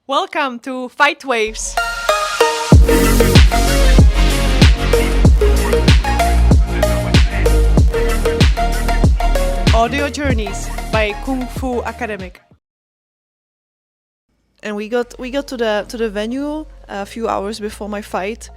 Welcome to Fight Waves. Audio Journeys by Kung Fu Academic. And we got to the venue a few hours before my fight,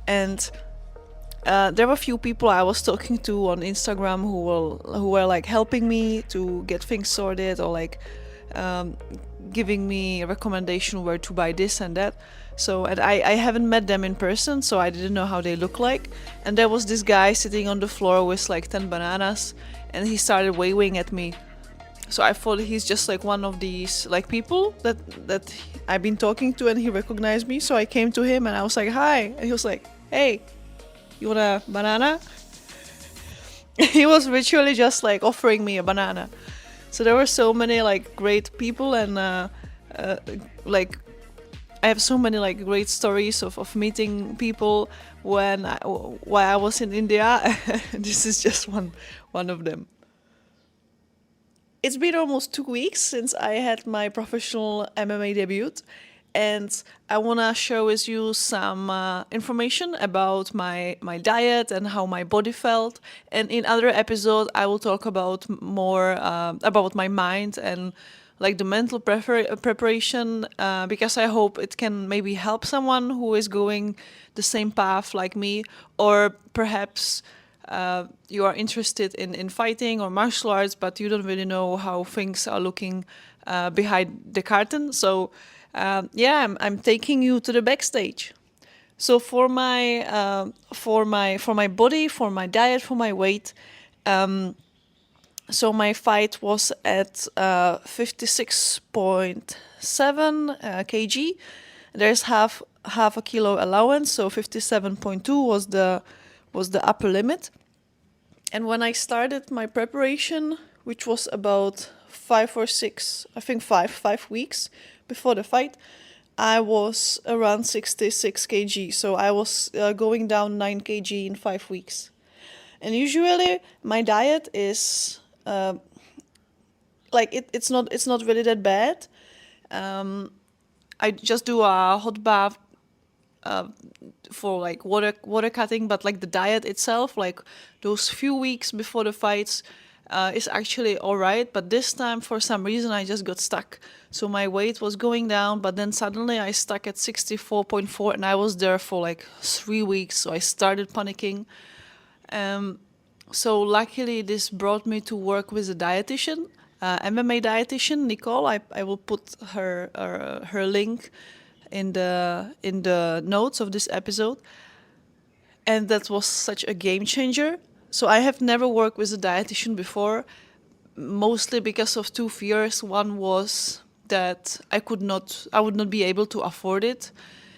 and there were a few people I was talking to on Instagram who were like helping me to get things sorted, or like giving me a recommendation where to buy this and that. So, and I haven't met them in person, so I didn't know how they look like. And there was this guy sitting on the floor with like 10 bananas, and he started waving at me. So I thought he's just like one of these like people that I've been talking to, and he recognized me. So I came to him and I was like, "Hi," and he was like, "Hey, you want a banana?" He was literally just like offering me a banana. So there were so many like great people, and like I have so many like great stories of meeting people while I was in India. This is just one of them. It's been almost 2 weeks since I had my professional MMA debut, and I want to share with you some information about my diet and how my body felt. And in other episodes, I will talk about more about my mind and like the mental preparation, because I hope it can maybe help someone who is going the same path like me, or perhaps you are interested in fighting or martial arts, but you don't really know how things are looking behind the curtain. So yeah, I'm taking you to the backstage. So for my body, for my diet, for my weight, so my fight was at 56.7 kg. There's half a kilo allowance, so 57.2 was the upper limit. And when I started my preparation, which was about 5 weeks before the fight, I was around 66 kg. So I was going down 9 kg in 5 weeks. And usually my diet is it's not really that bad. I just do a hot bath for like water cutting, but like the diet itself, like those few weeks before the fights, is actually all right. But this time, for some reason, I just got stuck. So my weight was going down, but then suddenly I stuck at 64.4, and I was there for like 3 weeks. So I started panicking. So luckily, this brought me to work with a dietitian, MMA dietitian, Nicole. I will put her link in the notes of this episode. And that was such a game changer. So I have never worked with a dietitian before, mostly because of two fears. One was that I would not be able to afford it,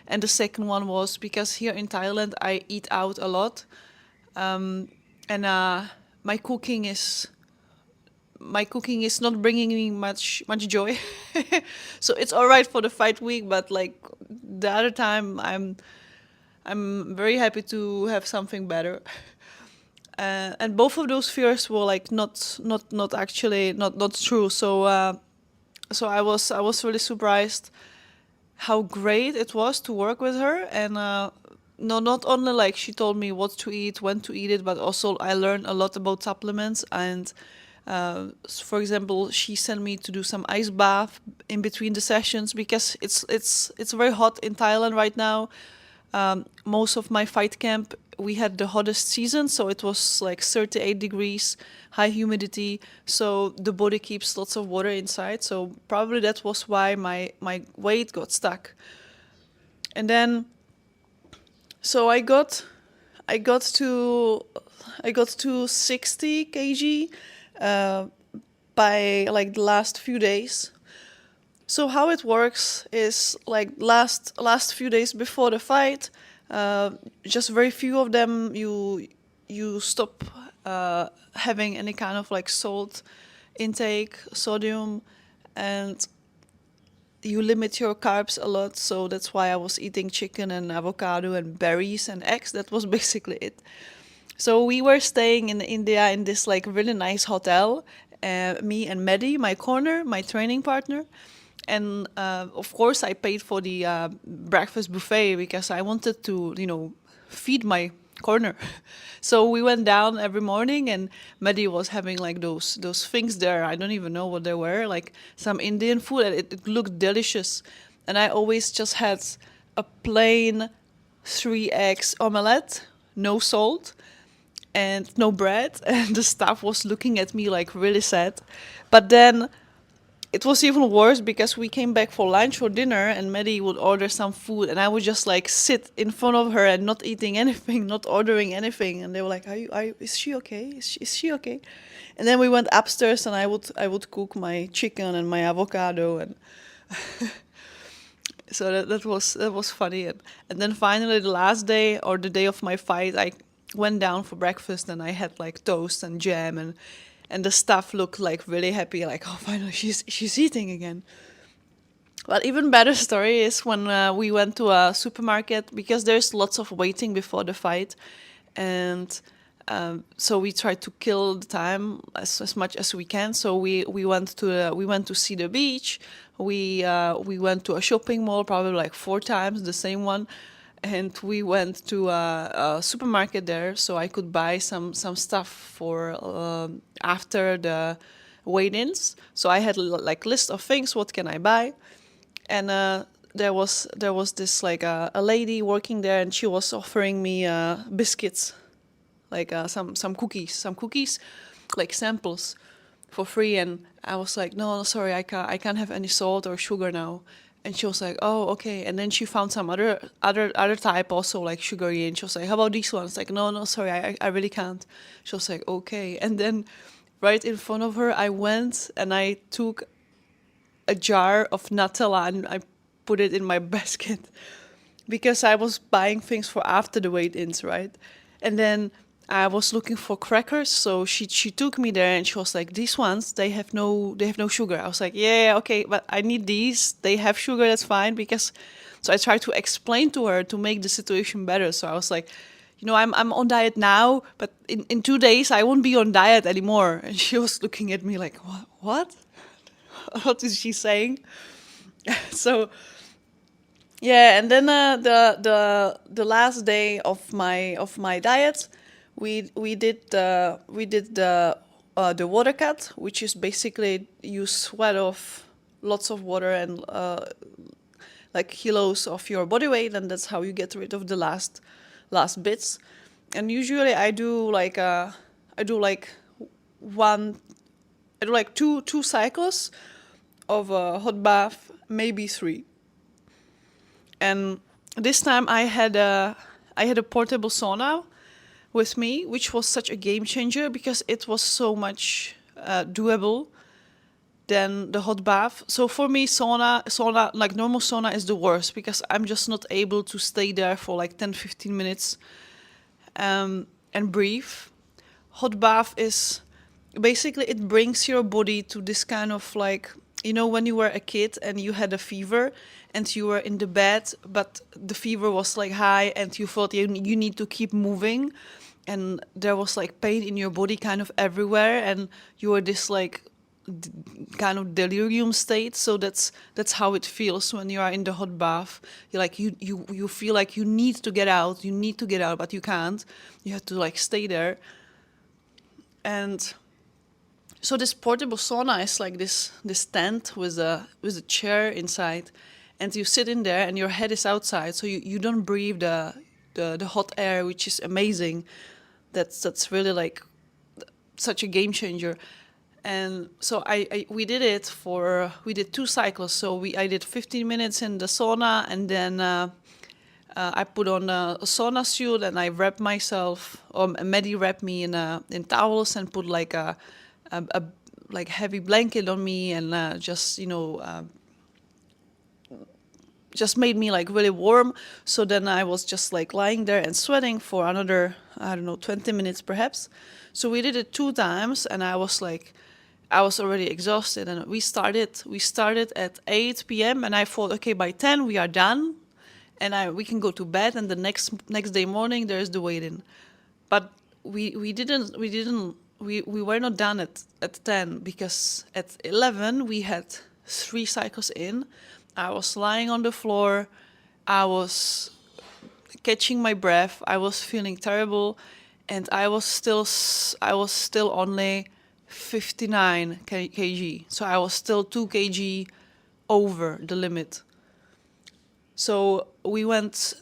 and the second one was because here in Thailand I eat out a lot, and my cooking is not bringing me much joy. So it's all right for the fight week, but like the other time, I'm very happy to have something better. And both of those fears were like not actually not true. So so I was really surprised how great it was to work with her. And no, not only like she told me what to eat, when to eat it, but also I learned a lot about supplements. And for example, she sent me to do some ice bath in between the sessions, because it's very hot in Thailand right now. Most of my fight camp, we had the hottest season, so it was like 38 degrees, high humidity, so the body keeps lots of water inside. So probably that was why my weight got stuck. And then so I got to 60 kg by like the last few days. So how it works is like last few days before the fight, just very few of them you stop having any kind of like salt intake, sodium, and you limit your carbs a lot. So that's why I was eating chicken and avocado and berries and eggs. That was basically it. So we were staying in India in this like really nice hotel, me and Maddie, my corner, my training partner. And of course, I paid for the breakfast buffet because I wanted to, feed my corner. So we went down every morning, and Maddie was having like those things there. I don't even know what they were, like some Indian food, and it looked delicious. And I always just had a plain 3 eggs omelette, no salt and no bread. And the staff was looking at me like really sad. But then it was even worse because we came back for lunch or dinner, and Maddie would order some food, and I would just like sit in front of her and not eating anything, not ordering anything. And they were like, is she okay? Is she okay?" And then we went upstairs, and I would cook my chicken and my avocado, and so that was funny. And then finally, the last day or the day of my fight, I went down for breakfast, and I had like toast and jam, and the staff looked like really happy, like, "Oh, finally she's eating again." But even better story is when we went to a supermarket, because there's lots of waiting before the fight, and so we tried to kill the time as much as we can. So we went to see the beach. We went to a shopping mall probably like 4 times, the same one, and we went to a supermarket there so I could buy some stuff for after the weigh-ins. So I had like list of things, what can I buy, and there was this like a lady working there, and she was offering me biscuits, like some cookies, like samples, for free. And I was like, "No, no, sorry, I can't have any salt or sugar now." And she was like, "Oh, okay." And then she found some other type also like sugary, and she was like, "How about these ones?" Like, "No, no, sorry, I really can't." She was like, "Okay." And then right in front of her, I went and I took a jar of Nutella and I put it in my basket because I was buying things for after the weigh-ins, right? And then I was looking for crackers, so she took me there, and she was like, "These ones, they have no sugar." I was like, "Yeah, yeah, okay, but I need these. They have sugar, that's fine." Because so I tried to explain to her to make the situation better. So I was like, I'm on diet now, but in 2 days I won't be on diet anymore. And she was looking at me like, "What? What? What is she saying?" So yeah, and then the last day of my diet, we did the water cut, which is basically you sweat off lots of water and like kilos of your body weight, and that's how you get rid of the last bits. And usually I do like one I do like two cycles of a hot bath, maybe three. And this time I had a portable sauna with me, which was such a game changer because it was so much doable than the hot bath. So for me, sauna, like normal sauna, is the worst because I'm just not able to stay there for like 10, 15 minutes and breathe. Hot bath is basically, it brings your body to this kind of like, when you were a kid and you had a fever and you were in the bed, but the fever was like high and you thought you need to keep moving, and there was like pain in your body kind of everywhere, and you were this like kind of delirium state. So that's how it feels when you are in the hot bath. You feel like you need to get out, but you can't. You have to like stay there. And so this portable sauna is like this tent with a chair inside, and you sit in there, and your head is outside, so you don't breathe the hot air, which is amazing. That's really like such a game changer. And so we did 2 cycles. So I did 15 minutes in the sauna, and then I put on a sauna suit, and I wrapped myself, or Maddie wrapped me in towels and put like a like heavy blanket on me, and just made me like really warm. So then I was just like lying there and sweating for another, I don't know, 20 minutes perhaps. So we did it 2 times, and I was already exhausted. And we started at 8 p.m. and I thought, okay, by 10 we are done, and we can go to bed. And the next day morning there's the wait-in. But we were not done at 10, because at 11 we had 3 cycles in, I was lying on the floor. I was catching my breath. I was feeling terrible, and I was still only 59 kg. So I was still 2 kg over the limit. So we went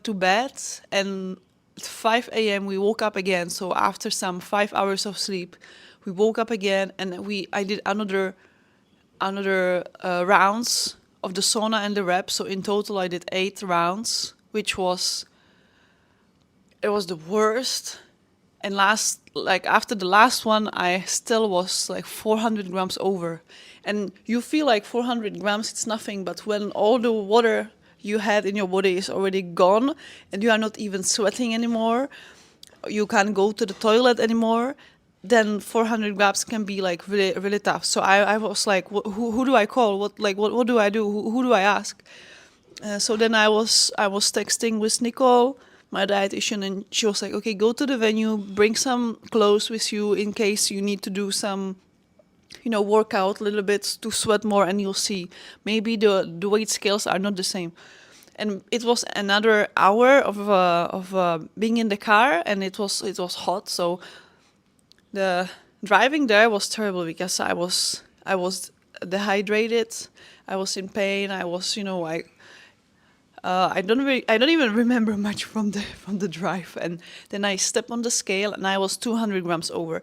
to bed, and at 5 a.m. we woke up again. So after some 5 hours of sleep, we woke up again, and I did another rounds of the sauna and the reps. So in total, I did 8 rounds, which was it was the worst. And after the last one, I still was like 400 grams over. And you feel like 400 grams, it's nothing, but when all the water you had in your body is already gone and you are not even sweating anymore, you can't go to the toilet anymore, then 400 grams can be like really, really tough. So I was like, who do I call? What do I do? Who do I ask? So then I was texting with Nicole, my dietitian, and she was like, okay, go to the venue, bring some clothes with you in case you need to do some, work out a little bit to sweat more, and you'll see maybe the weight scales are not the same. And it was another hour of being in the car, and it was hot, so the driving there was terrible because I was dehydrated, I was in pain, I was I don't even remember much from the drive. And then I stepped on the scale and I was 200 grams over.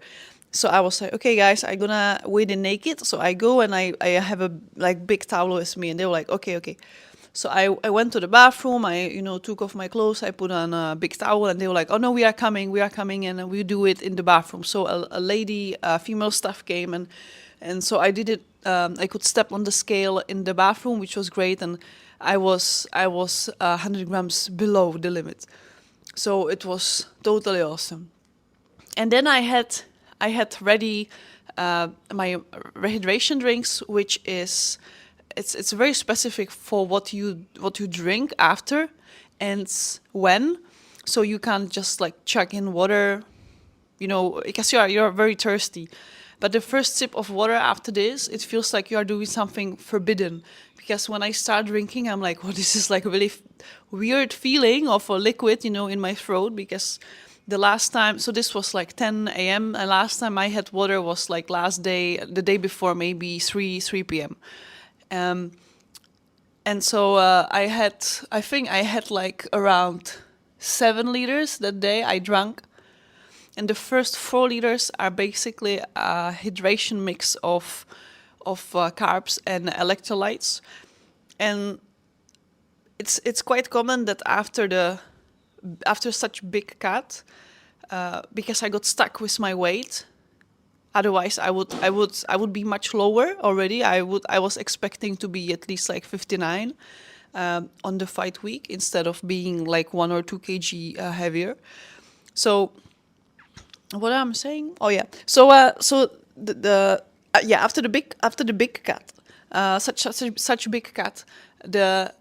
So I was like, okay, guys, I'm gonna weigh in naked. So I go and I have a big towel with me, and they were like, okay, okay. So I went to the bathroom. I took off my clothes. I put on a big towel, and they were like, oh no, we are coming, and we do it in the bathroom. So a lady, female staff came, and so I did it. I could step on the scale in the bathroom, which was great, and I was 100 grams below the limit. So it was totally awesome. And then I had ready my rehydration drinks, which is it's very specific for what you drink after and when. So you can't just like chuck in water, because you're very thirsty. But the first sip of water after this, it feels like you are doing something forbidden. Because when I start drinking, I'm like, well, this is like a really weird feeling of a liquid, in my throat. Because the last time, so this was like 10 a.m. And last time I had water was like the day before, maybe 3 p.m. And so I think I had like around 7 liters that day I drank. And the first 4 liters are basically a hydration mix of carbs and electrolytes. And it's quite common that after such big cut, because I got stuck with my weight. Otherwise, I would be much lower already. I was expecting to be at least like 59 on the fight week instead of being like 1 or 2 kg heavier. So what I'm saying? Oh yeah. So the after the big cut, such a big cut, the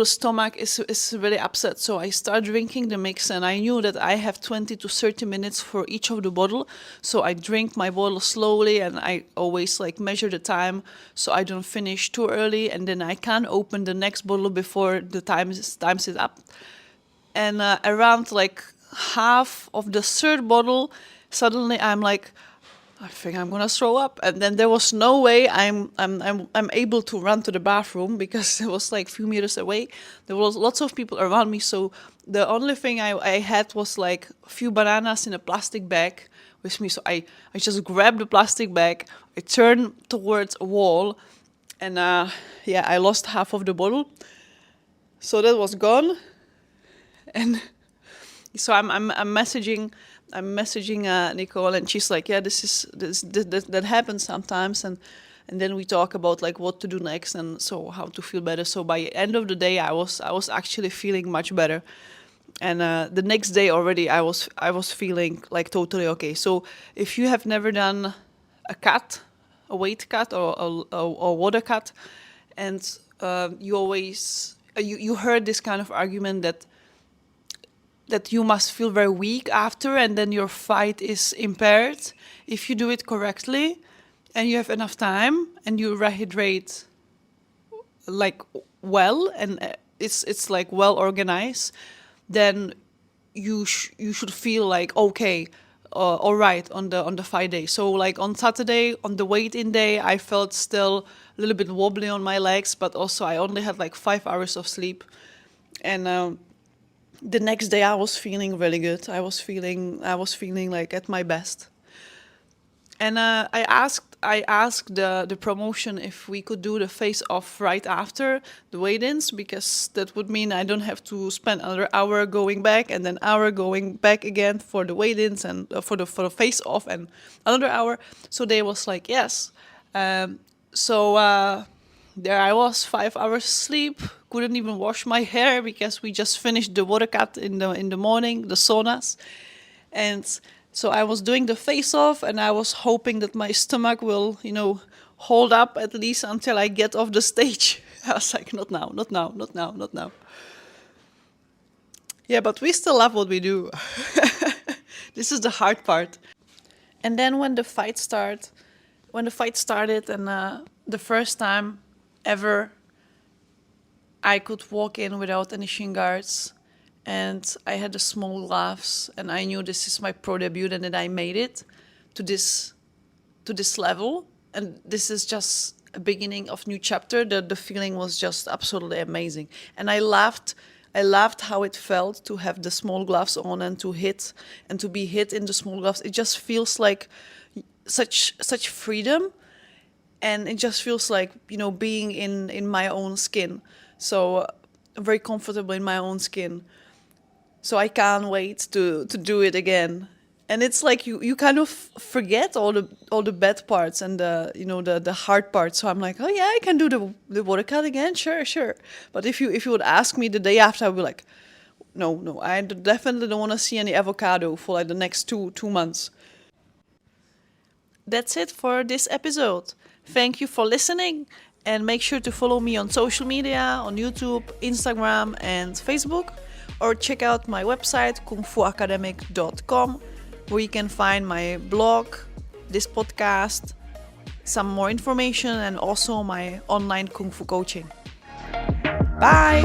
stomach is really upset. So I start drinking the mix, and I knew that I have 20 to 30 minutes for each of the bottle. So I drink my bottle slowly, and I always like measure the time so I don't finish too early, and then I can open the next bottle before the times is up. And around like half of the third bottle, suddenly I'm like, I think I'm gonna throw up. And then there was no way I'm able to run to the bathroom because it was like a few meters away. There was lots of people around me, so the only thing I had was like a few bananas in a plastic bag with me. So I just grabbed the plastic bag, I turned towards a wall, and I lost half of the bottle. So that was gone. And so I'm messaging Nicole, and she's like, yeah, that happens sometimes, and then we talk about like what to do next, and so how to feel better. So by the end of the day, I was actually feeling much better, and the next day already I was feeling like totally okay. So if you have never done a weight cut or water cut, and you always you heard this kind of argument that you must feel very weak after, and then your fight is impaired. If you do it correctly and you have enough time and you rehydrate like well, and it's like well organized, then you should feel like okay, all right on the fight day. So like on Saturday, on the weigh-in day, I felt still a little bit wobbly on my legs, but also I only had like 5 hours of sleep, and the next day I was feeling really good. I was feeling like at my best. And I asked the promotion if we could do the face off right after the weigh-ins, because that would mean I don't have to spend another hour going back and then hour going back again for the weigh-ins and for the face off and another hour. So they was like yes. So there I was, 5 hours sleep. Couldn't even wash my hair because we just finished the water cut in the morning, the saunas. And so I was doing the face off, and I was hoping that my stomach will, hold up at least until I get off the stage. I was like, not now, not now, not now, not now. Yeah, but we still love what we do. This is the hard part. And then when the fight started, and the first time ever I could walk in without any shin guards, and I had the small gloves, and I knew this is my pro debut and that I made it to this level, and this is just a beginning of new chapter. The feeling was just absolutely amazing, and I laughed. I laughed how it felt to have the small gloves on and to be hit in the small gloves. It just feels like such freedom, and it just feels like being in my own skin. So very comfortable in my own skin. So I can't wait to do it again. And it's like you kind of forget all the bad parts and the hard parts. So I'm like, oh yeah, I can do the water cut again, sure. But if you would ask me the day after, I would be like, no, I definitely don't want to see any avocado for like the next two months. That's it for this episode. Thank you for listening, and make sure to follow me on social media, on YouTube, Instagram, and Facebook, or check out my website kungfuacademic.com, where you can find my blog, this podcast, some more information, and also my online Kung Fu coaching. Bye!